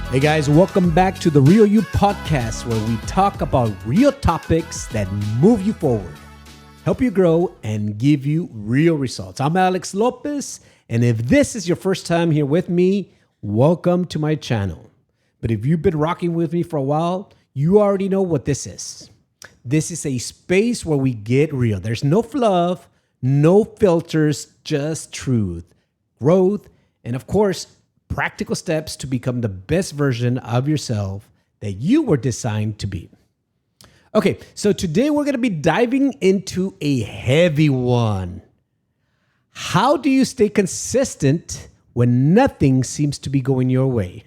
Hey guys, welcome back to the Real You podcast, where we talk about real topics that move you forward, help you grow, and give you real results. I'm Alex Lopez, and if this is your first time here with me, welcome to my channel. But if you've been rocking with me for a while, you already know what this is. This is a space where we get real. There's no fluff, no filters, just truth, growth, and of course, practical steps to become the best version of yourself that you were designed to be. Okay, so today we're going to be diving into a heavy one. How do you stay consistent when nothing seems to be going your way?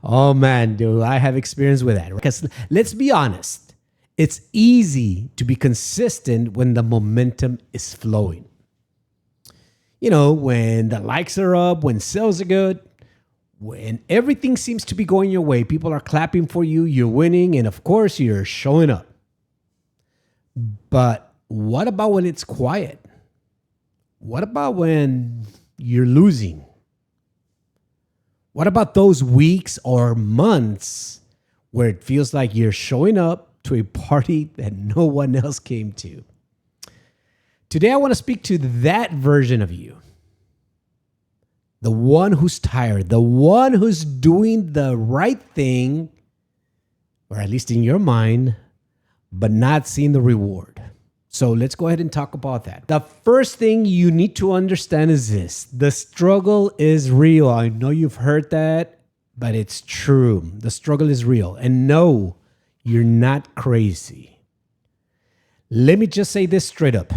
Oh man, do I have experience with that. Because let's be honest, it's easy to be consistent when the momentum is flowing. You know, when the likes are up, when sales are good, when everything seems to be going your way, people are clapping for you, you're winning, and of course, you're showing up. But what about when it's quiet? What about when you're losing? What about those weeks or months where it feels like you're showing up to a party that no one else came to? Today, I want to speak to that version of you. The one who's tired, the one who's doing the right thing, or at least in your mind, but not seeing the reward. So let's go ahead and talk about that. The first thing you need to understand is this: the struggle is real. I know you've heard that, but it's true. The struggle is real. And no, you're not crazy. Let me just say this straight up.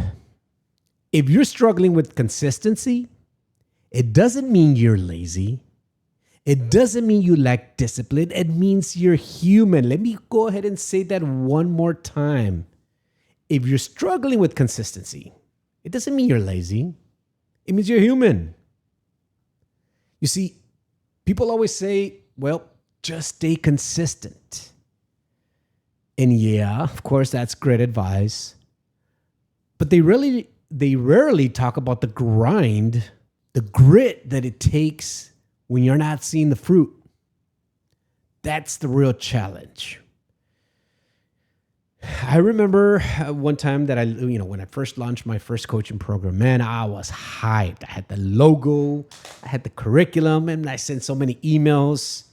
If you're struggling with consistency, it doesn't mean you're lazy. It doesn't mean you lack discipline. It means you're human. Let me go ahead and say that one more time. If you're struggling with consistency, it doesn't mean you're lazy. It means you're human. You see, people always say, well, just stay consistent. And yeah, of course, that's great advice. But they rarely talk about the grind, the grit that it takes when you're not seeing the fruit. That's the real challenge. I remember one time that when I first launched my first coaching program, man, I was hyped. I had the logo, I had the curriculum, and I sent so many emails.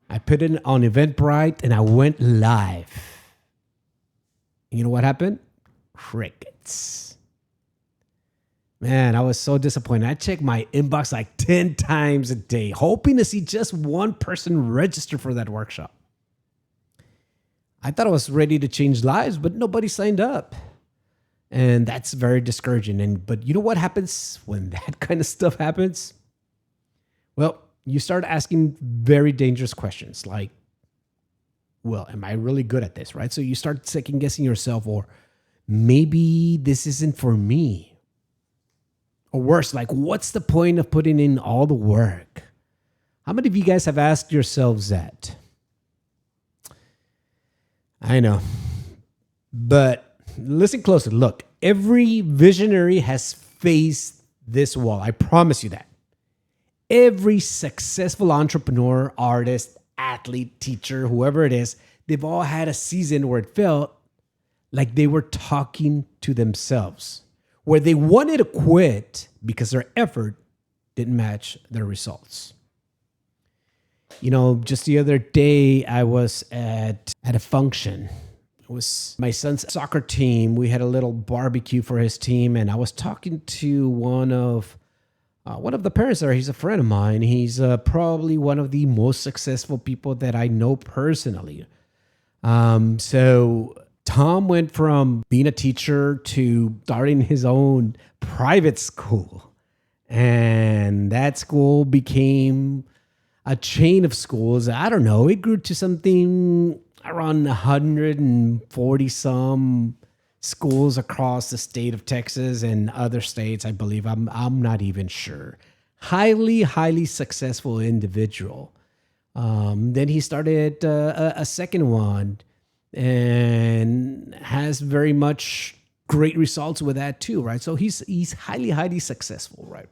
I put it on Eventbrite and I went live. And you know what happened? Crickets. Man, I was so disappointed. I checked my inbox like 10 times a day, hoping to see just one person register for that workshop. I thought I was ready to change lives, but nobody signed up. And that's very discouraging. But you know what happens when that kind of stuff happens? Well, you start asking very dangerous questions like, well, am I really good at this, right? So you start second guessing yourself, or maybe this isn't for me. Or worse, like, what's the point of putting in all the work? How many of you guys have asked yourselves that? I know. But listen closely. Look, every visionary has faced this wall. I promise you that. Every successful entrepreneur, artist, athlete, teacher, whoever it is, they've all had a season where it felt like they were talking to themselves, where they wanted to quit because their effort didn't match their results. You know, just the other day, I was at a function. It was my son's soccer team. We had a little barbecue for his team, and I was talking to one of the parents there. He's a friend of mine. He's probably one of the most successful people that I know personally. So Tom went from being a teacher to starting his own private school. And that school became a chain of schools. I don't know. It grew to something around 140 some schools across the state of Texas and other states, I believe. I'm not even sure. Highly successful individual. Then he started a second one and has very much great results with that too, right? So he's highly successful, right?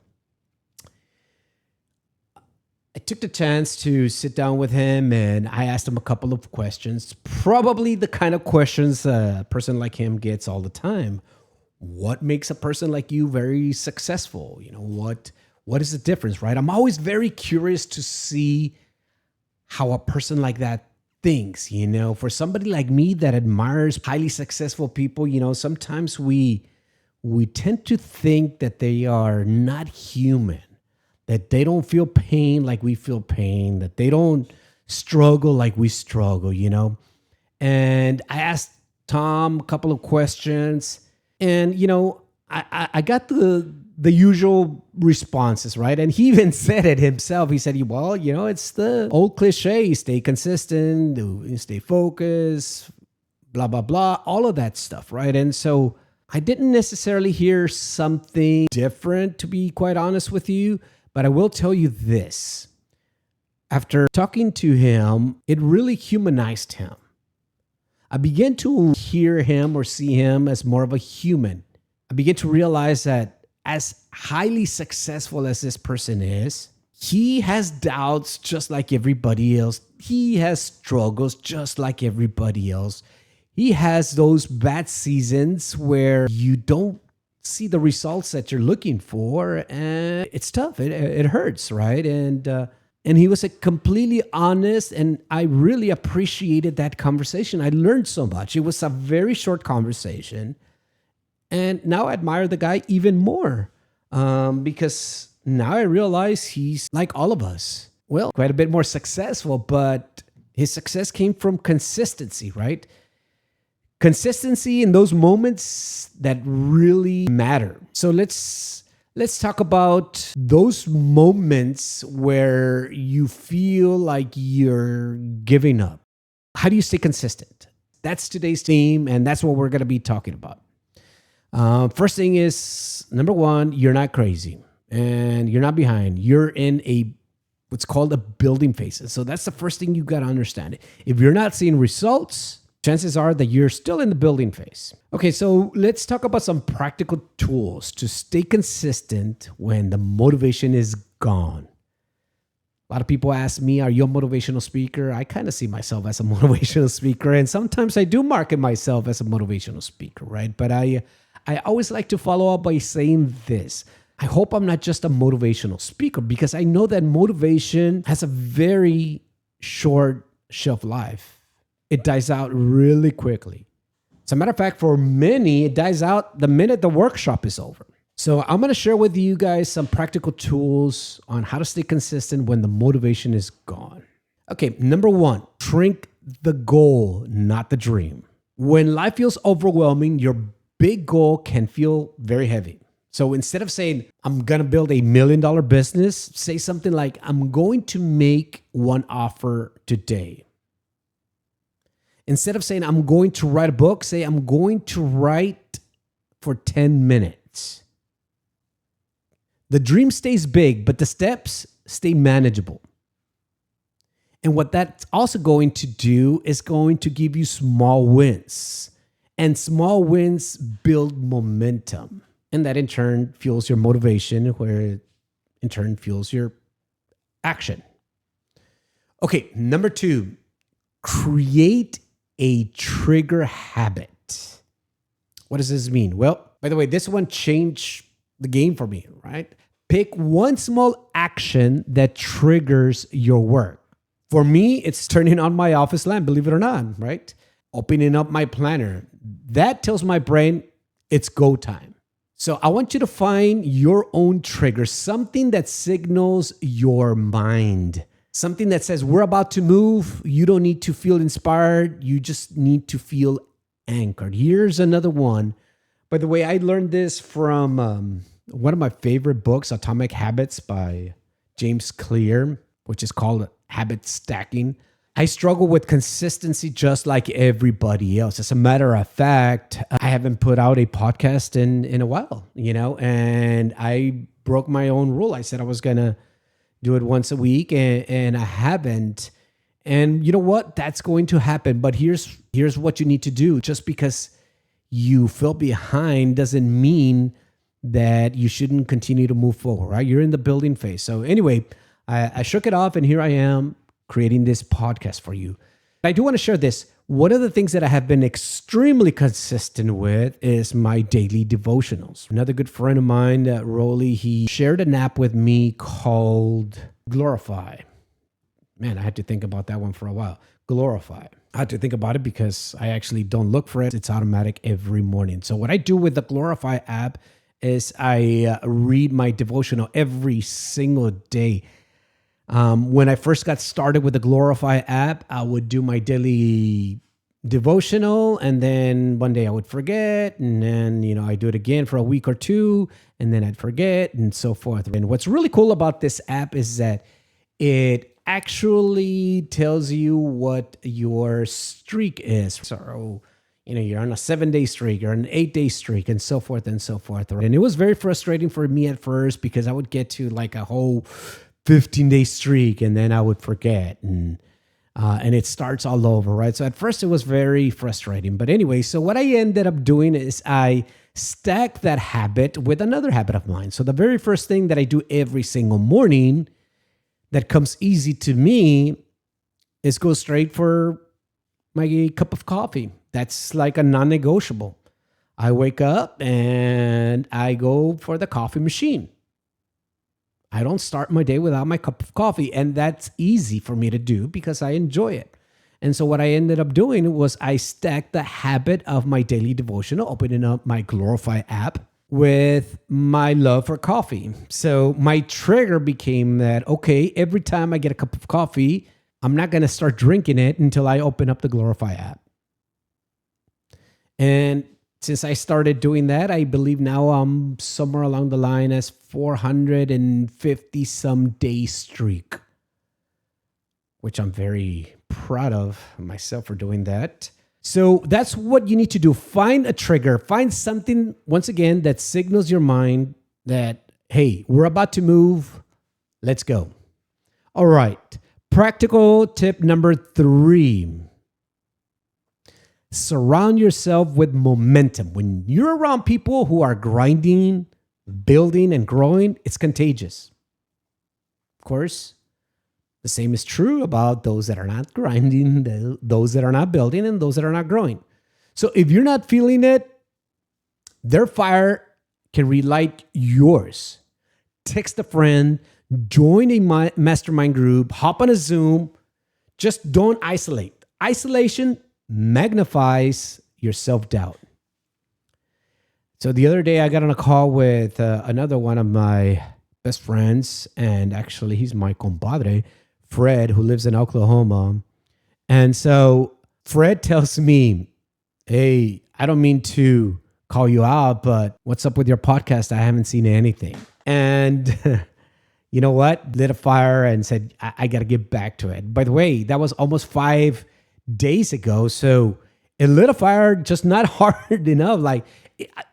I took the chance to sit down with him and I asked him a couple of questions, probably the kind of questions a person like him gets all the time. What makes a person like you very successful? What is the difference, right? I'm always very curious to see how a person like that thinks. For somebody like me that admires highly successful people, sometimes we tend to think that they are not human, that they don't feel pain like we feel pain, that they don't struggle like we struggle, And I asked Tom a couple of questions, and I got the usual responses, right? And he even said it himself. He said, well, it's the old cliche, stay consistent, stay focused, blah, blah, blah, all of that stuff, right? And so I didn't necessarily hear something different, to be quite honest with you, but I will tell you this. After talking to him, it really humanized him. I began to hear him or see him as more of a human. I began to realize that as highly successful as this person is, he has doubts just like everybody else. He has struggles just like everybody else. He has those bad seasons where you don't see the results that you're looking for, and it's tough. It hurts, right? And he was completely honest, and I really appreciated that conversation. I learned so much. It was a very short conversation, and now I admire the guy even more because now I realize he's like all of us. Well, quite a bit more successful, but his success came from consistency, right? Consistency in those moments that really matter. So let's talk about those moments where you feel like you're giving up. How do you stay consistent? That's today's theme, and that's what we're going to be talking about. First thing is, number one, you're not crazy and you're not behind. You're in what's called a building phase. So that's the first thing you got to understand. If you're not seeing results, chances are that you're still in the building phase. Okay, so let's talk about some practical tools to stay consistent when the motivation is gone. A lot of people ask me, are you a motivational speaker? I kind of see myself as a motivational speaker, and sometimes I do market myself as a motivational speaker, right? But I always like to follow up by saying this. I hope I'm not just a motivational speaker, because I know that motivation has a very short shelf life. It dies out really quickly. As a matter of fact, for many, it dies out the minute the workshop is over. So I'm going to share with you guys some practical tools on how to stay consistent when the motivation is gone. Okay, number one, shrink the goal, not the dream. When life feels overwhelming, your big goal can feel very heavy. So instead of saying, I'm going to build $1 million business, say something like, I'm going to make one offer today. Instead of saying, I'm going to write a book, say, I'm going to write for 10 minutes. The dream stays big, but the steps stay manageable. And what that's also going to do is going to give you small wins. And small wins build momentum. And that in turn fuels your motivation, where it in turn fuels your action. Okay, number two, create a trigger habit. What does this mean? Well, by the way, this one changed the game for me, right? Pick one small action that triggers your work. For me, it's turning on my office lamp, believe it or not, right? Opening up my planner. That tells my brain it's go time. So I want you to find your own trigger, something that signals your mind. Something that says, we're about to move. You don't need to feel inspired. You just need to feel anchored. Here's another one. By the way, I learned this from one of my favorite books, Atomic Habits by James Clear, which is called Habit Stacking. I struggle with consistency just like everybody else. As a matter of fact, I haven't put out a podcast in a while, and I broke my own rule. I said I was going to do it once a week, and I haven't. And you know what? That's going to happen. But here's what you need to do. Just because you fell behind doesn't mean that you shouldn't continue to move forward, right? You're in the building phase. So anyway, I shook it off, and here I am creating this podcast for you. I do want to share this. One of the things that I have been extremely consistent with is my daily devotionals. Another good friend of mine, Rolly, he shared an app with me called Glorify. Man, I had to think about that one for a while. Glorify. I had to think about it because I actually don't look for it. It's automatic every morning. So what I do with the Glorify app is I read my devotional every single day. When I first got started with the Glorify app, I would do my daily devotional, and then one day I would forget, and then, I do it again for a week or two, and then I'd forget, and so forth. And what's really cool about this app is that it actually tells you what your streak is. So, you're on a 7-day streak, you're on an 8-day streak, and so forth and so forth. And it was very frustrating for me at first because I would get to like a whole 15-day streak, and then I would forget, and it starts all over, right? So at first it was very frustrating. But anyway, so what I ended up doing is I stacked that habit with another habit of mine. So the very first thing that I do every single morning that comes easy to me is go straight for my cup of coffee. That's like a non-negotiable. I wake up and I go for the coffee machine. I don't start my day without my cup of coffee, and that's easy for me to do because I enjoy it. And so what I ended up doing was I stacked the habit of my daily devotional, opening up my Glorify app, with my love for coffee. So my trigger became that, okay, every time I get a cup of coffee, I'm not going to start drinking it until I open up the Glorify app. And since I started doing that, I believe now I'm somewhere along the line as 450 some day streak, which I'm very proud of myself for doing that. So that's what you need to do. Find a trigger, find something, once again, that signals your mind that, hey, we're about to move. Let's go. All right. Practical tip number 3. Surround yourself with momentum. When you're around people who are grinding, building, and growing, it's contagious. Of course, the same is true about those that are not grinding, those that are not building, and those that are not growing. So if you're not feeling it, their fire can relight yours. Text a friend, join a mastermind group, hop on a Zoom. Just don't isolate. Isolation magnifies your self-doubt. So the other day I got on a call with another one of my best friends, and actually he's my compadre, Fred, who lives in Oklahoma. And so Fred tells me, hey, I don't mean to call you out, but what's up with your podcast? I haven't seen anything. And you know what? Lit a fire and said, I got to get back to it. By the way, that was almost 5 days ago. So it lit a fire, just not hard enough. Like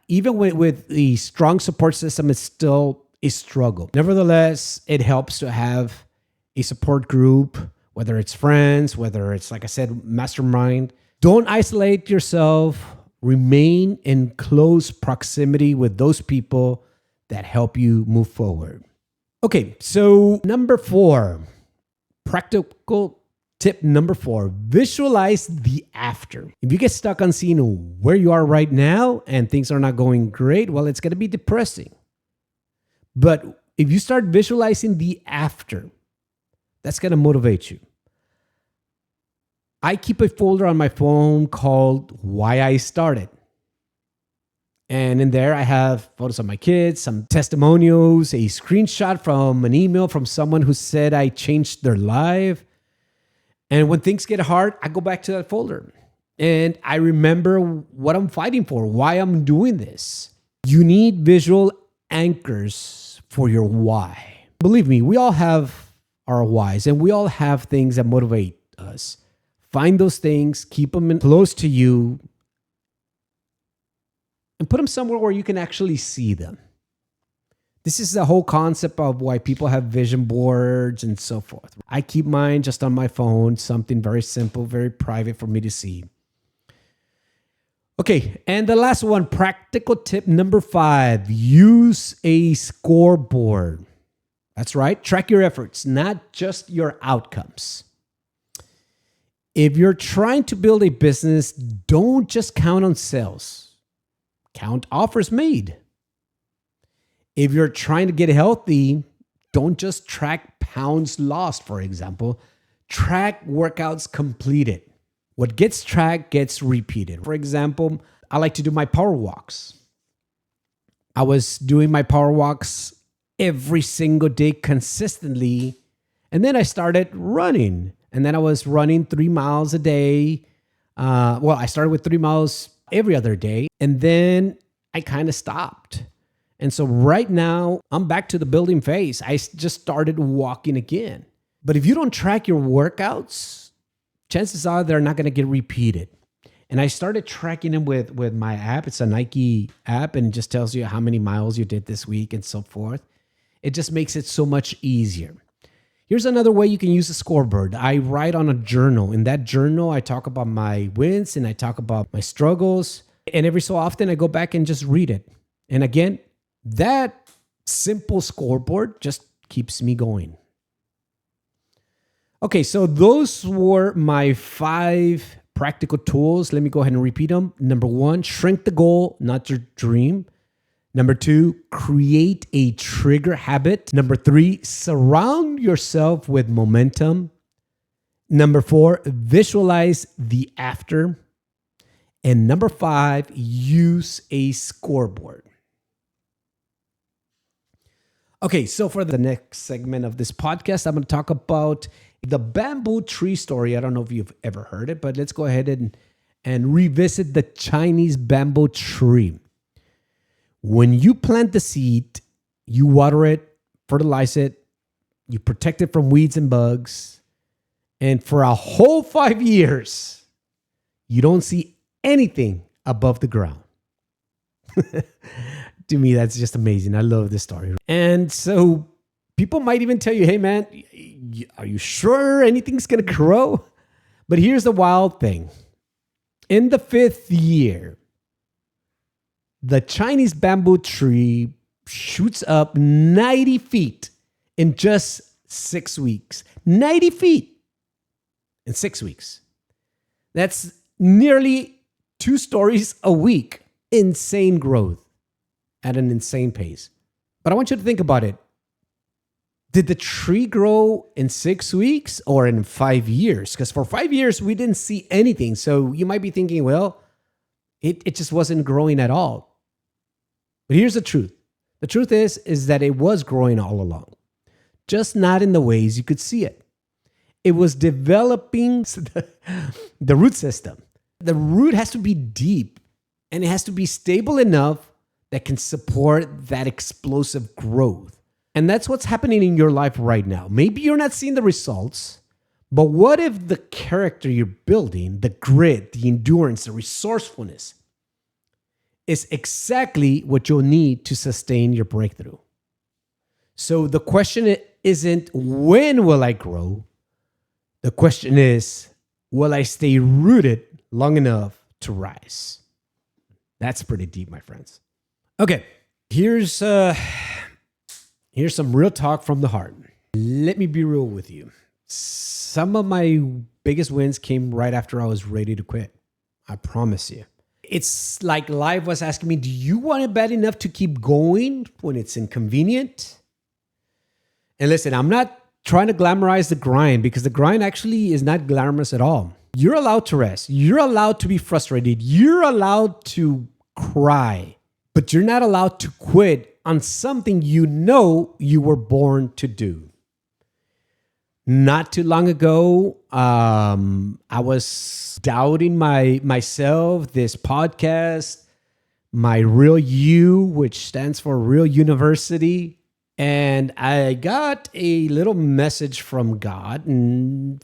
even with the strong support system, it's still a struggle. Nevertheless, it helps to have a support group, whether it's friends, whether it's, like I said, mastermind. Don't isolate yourself. Remain in close proximity with those people that help you move forward. Okay, so number 4, practical tip number 4, visualize the after. If you get stuck on seeing where you are right now and things are not going great, well, it's going to be depressing. But if you start visualizing the after, that's going to motivate you. I keep a folder on my phone called Why I Started. And in there, I have photos of my kids, some testimonials, a screenshot from an email from someone who said I changed their life. And when things get hard, I go back to that folder and I remember what I'm fighting for, why I'm doing this. You need visual anchors for your why. Believe me, we all have our whys and we all have things that motivate us. Find those things, keep them close to you, and put them somewhere where you can actually see them. This is the whole concept of why people have vision boards and so forth. I keep mine just on my phone, something very simple, very private for me to see. Okay, and the last one, practical tip number 5, use a scoreboard. That's right. Track your efforts, not just your outcomes. If you're trying to build a business, don't just count on sales. Count offers made. If you're trying to get healthy, don't just track pounds lost, for example. Track workouts completed. What gets tracked gets repeated. For example, I like to do my power walks. I was doing my power walks every single day consistently. And then I started running. And then I was running 3 miles a day. I started with 3 miles every other day. And then I kind of stopped. And so right now, I'm back to the building phase. I just started walking again. But if you don't track your workouts, chances are they're not going to get repeated. And I started tracking them with my app. It's a Nike app and it just tells you how many miles you did this week and so forth. It just makes it so much easier. Here's another way you can use a scoreboard. I write on a journal. In that journal, I talk about my wins and I talk about my struggles. And every so often, I go back and just read it. And again, that simple scoreboard just keeps me going. Okay, so those were my 5 practical tools. Let me go ahead and repeat them. Number 1, shrink the goal, not your dream. Number 2, create a trigger habit. Number 3, surround yourself with momentum. Number 4, visualize the after. And number 5, use a scoreboard. Okay, so for the next segment of this podcast, I'm going to talk about the bamboo tree story. I don't know if you've ever heard it, but let's go ahead and revisit the Chinese bamboo tree. When you plant the seed, you water it, fertilize it, you protect it from weeds and bugs, and for a whole 5 years, you don't see anything above the ground. To me, that's just amazing. I love this story. And so people might even tell you, hey, man, are you sure anything's going to grow? But here's the wild thing. In the 5th year, the Chinese bamboo tree shoots up 90 feet in just 6 weeks. 90 feet in 6 weeks. That's nearly 2 stories a week. Insane growth at an insane pace. But I want you to think about it. Did the tree grow in 6 weeks or in 5 years? Because for 5 years, we didn't see anything. So you might be thinking, well, it just wasn't growing at all. But here's the truth. The truth is that it was growing all along, just not in the ways you could see it. It was developing the root system. The root has to be deep and it has to be stable enough that can support that explosive growth. And that's what's happening in your life right now. Maybe you're not seeing the results, but what if the character you're building, the grit, the endurance, the resourcefulness is exactly what you'll need to sustain your breakthrough? So the question isn't, when will I grow? The question is, will I stay rooted long enough to rise? That's pretty deep, my friends. Okay, here's some real talk from the heart. Let me be real with you. Some of my biggest wins came right after I was ready to quit. I promise you. It's like life was asking me, do you want it bad enough to keep going when it's inconvenient? And listen, I'm not trying to glamorize the grind because the grind actually is not glamorous at all. You're allowed to rest. You're allowed to be frustrated. You're allowed to cry, but you're not allowed to quit on something you know you were born to do. Not too long ago, I was doubting myself, this podcast, my Real U, which stands for Real University. And I got a little message from God, and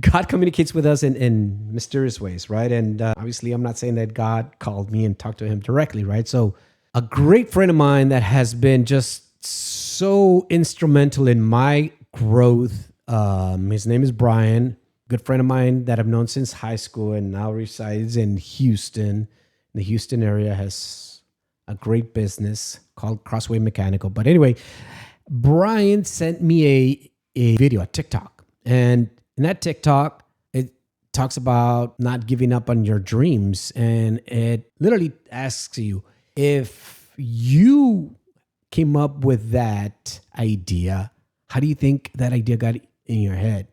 God communicates with us in mysterious ways, right? And obviously, I'm not saying that God called me and talked to him directly, right? So a great friend of mine that has been just so instrumental in my growth, his name is Brian, good friend of mine that I've known since high school and now resides in Houston. The Houston area has a great business called Crossway Mechanical. But anyway, Brian sent me a video, a TikTok. And in that TikTok, it talks about not giving up on your dreams. And it literally asks you, if you came up with that idea, how do you think that idea got in your head?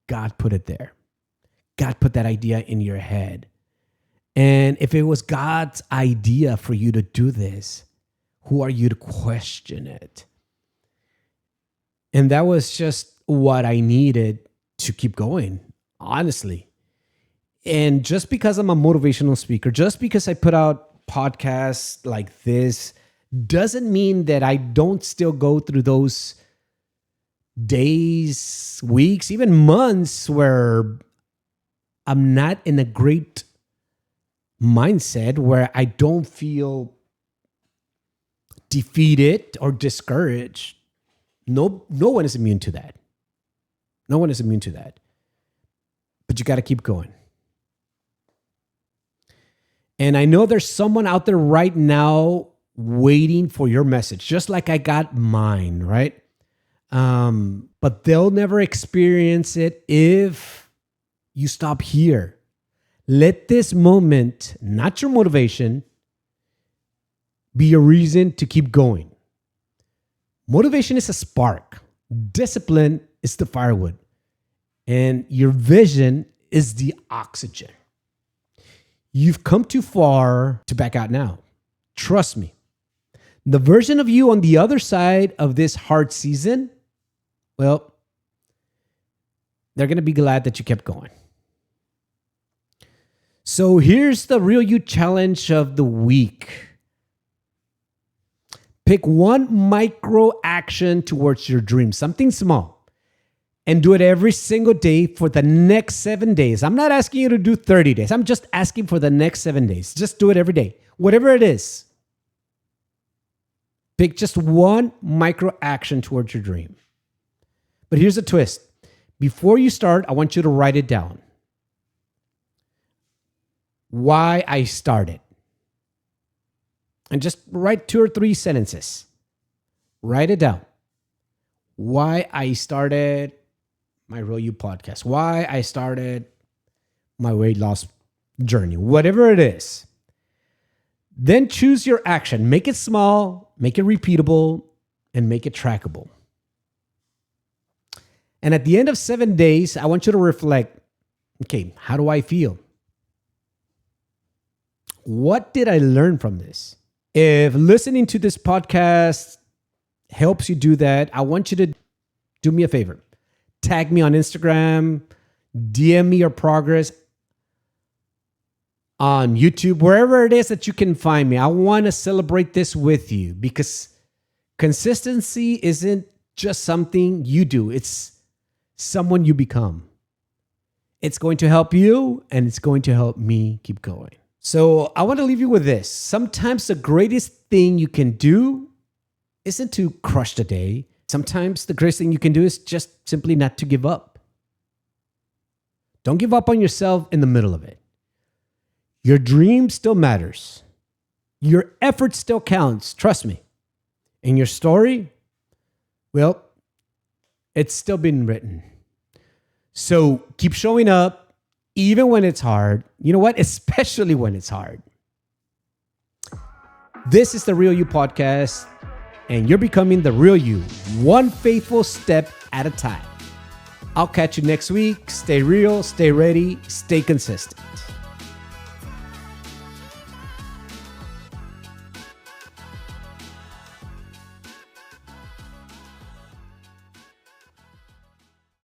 God put it there. God put that idea in your head. And if it was God's idea for you to do this, who are you to question it? And that was just what I needed to keep going, honestly. And just because I'm a motivational speaker, just because I put out podcasts like this, doesn't mean that I don't still go through those days, weeks, even months where I'm not in a great mindset, where I don't feel defeated or discouraged. No one is immune to that. No one is immune to that. But you got to keep going. And I know there's someone out there right now waiting for your message, just like I got mine, right? But they'll never experience it if you stop here. Let this moment, not your motivation, be a reason to keep going. Motivation is a spark. Discipline is the firewood. And your vision is the oxygen. You've come too far to back out now. Trust me. The version of you on the other side of this hard season, well, they're going to be glad that you kept going. So here's the Real You challenge of the week. Pick one micro action towards your dream, something small, and do it every single day for the next 7 days. I'm not asking you to do 30 days. I'm just asking for the next 7 days. Just do it every day, whatever it is. Pick just one micro action towards your dream. But here's a twist. Before you start, I want you to write it down. Why I started. And just write 2 or 3 sentences. Write it down. Why I started my Real You podcast. Why I started my weight loss journey. Whatever it is. Then choose your action. Make it small, make it repeatable, and make it trackable. And at the end of 7 days, I want you to reflect, okay, how do I feel? What did I learn from this? If listening to this podcast helps you do that, I want you to do me a favor. Tag me on Instagram, DM me your progress on YouTube, wherever it is that you can find me. I want to celebrate this with you because consistency isn't just something you do. It's someone you become. It's going to help you and it's going to help me keep going. So I want to leave you with this. Sometimes the greatest thing you can do isn't to crush the day. Sometimes the greatest thing you can do is just simply not to give up. Don't give up on yourself in the middle of it. Your dream still matters. Your effort still counts. Trust me. And your story, well, it's still been written. So keep showing up. Even when it's hard, you know what? Especially when it's hard. This is the Real You podcast, and you're becoming the real you, one faithful step at a time. I'll catch you next week. Stay real, stay ready, stay consistent.